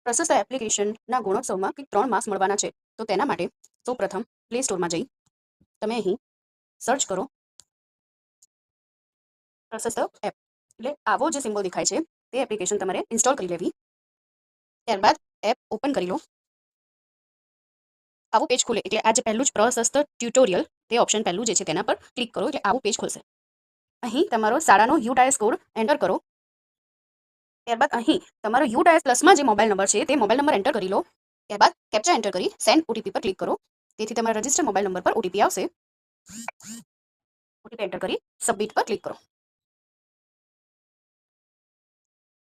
પ્રશસ્ત એપ્લિકેશનના ગુણોત્સવમાં કંઈક 3 માર્ક્સ મળવાના છે. તો તેના માટે સૌપ્રથમ પ્લે સ્ટોરમાં જઈ તમે અહીં સર્ચ કરો પ્રશસ્ત એપ. એટલે આવો જે સિમ્બોલ દેખાય છે તે એપ્લિકેશન તમારે ઇન્સ્ટોલ કરી લેવી. ત્યારબાદ એપ ઓપન કરી લો. આવું પેજ ખુલે એટલે આ જે પહેલું જ પ્રશસ્ત ટ્યુટોરિયલ તે ઓપ્શન પહેલું જે છે તેના પર ક્લિક કરો એટલે આવું પેજ ખુલશે. અહીં તમારો શાળાનો UTIS કોડ એન્ટર કરો. ત્યારબાદ અહીં તમારો UTIS પ્લસમાં જે મોબાઈલ નંબર છે તે મોબાઈલ નંબર એન્ટર કરી લો. ત્યારબાદ કેપ્ચા એન્ટર કરી સેન્ડ OTP પર ક્લિક કરો. તેથી તમારા રજિસ્ટર મોબાઈલ નંબર પર OTP આવશે. OTP એન્ટર કરી સબમિટ પર ક્લિક કરો.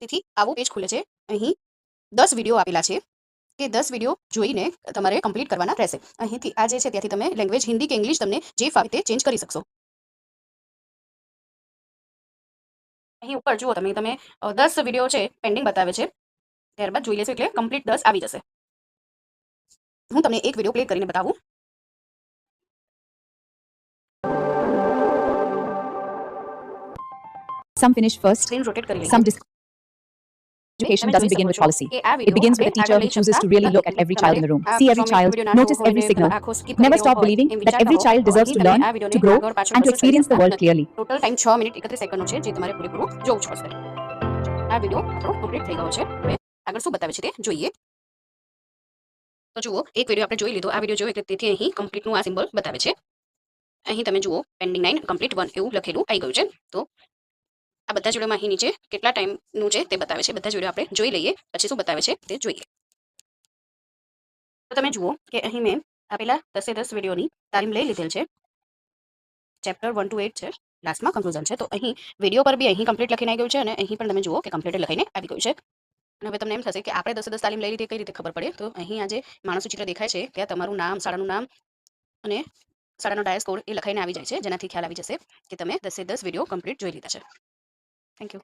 તેથી આવું પેજ ખુલે છે. અહીં 10 વિડીયો આપેલા છે કે 10 વિડીયો જોઈને તમારે કમ્પ્લીટ કરવાના રહેશે. અહીંથી આ જે છે ત્યાંથી તમે લેંગ્વેજ હિન્દી કે ઇંગ્લિશ તમને જે ફાવે તે ચેન્જ કરી શકશો. અહીં ઉપર જુઓ તમે 10 વિડીયો છે પેન્ડિંગ બતાવે છે. ત્યારબાદ જોઈ લેશો એટલે કમ્પ્લીટ 10 આવી જશે. હું તમને એક વિડીયો પ્લે કરીને બતાવું. Some finish first, screen rotate કરી some લઈએ. education doesn't begin with policy. It begins with a teacher who chooses to really look at every child in the room, see every child, notice every signal, never stop believing that every child deserves to learn, to grow, and to experience the world clearly. Total time 6 minute 31 સેકન્ડનો છે જે તમારે પૂરેપૂરું જોવું જ પડશે. આ video આપણો complete થઈ ગયો છે. હવે આગળ શું બતાવે છે તે જોઈએ. તો જુઓ એક વિડીયો આપણે જોઈ લીધો. આ વિડીયો જોયો એટલે તેથી અહીં કમ્પ્લીટનું આ સિમ્બોલ બતાવે છે. અહીં તમે જુઓ પેન્ડિંગ 9 કમ્પ્લીટ 1 એવું લખેલું આવી ગયું છે. તો આ બધા જ વિડીયોમાં અહીં નીચે કેટલા ટાઈમનું છે તે બતાવે છે. બધા જ વિડીયો આપણે જોઈ લઈએ પછી શું બતાવે છે તે જોઈએ. તો તમે જુઓ કે અહીં મેં આપેલા 10 વિડીયોની તાલીમ લઈ લીધેલ છે. ચેપ્ટર 1 to 8 છે. લાસ્ટમાં કન્ક્લુઝન છે. તો અહીં વિડીયો પર બી અહીં કમ્પ્લીટ લખીને આવી ગયું છે અને અહીં પણ તમે જુઓ કે કમ્પ્લીટ લખીને આવી ગયું છે. અને હવે તમને એમ થશે કે આપણે 10 તાલીમ લઈ લીધી કઈ રીતે ખબર પડે. તો અહીં આ જે માણસનું ચિત્ર દેખાય છે ત્યાં તમારું નામ, શાળાનું નામ અને શાળાનો ડાયસ કોડ એ લખાઈને આવી જાય છે જેનાથી ખ્યાલ આવી જશે કે તમે 10 વિડીયો કમ્પ્લીટ જોઈ લીધા છે. Thank you.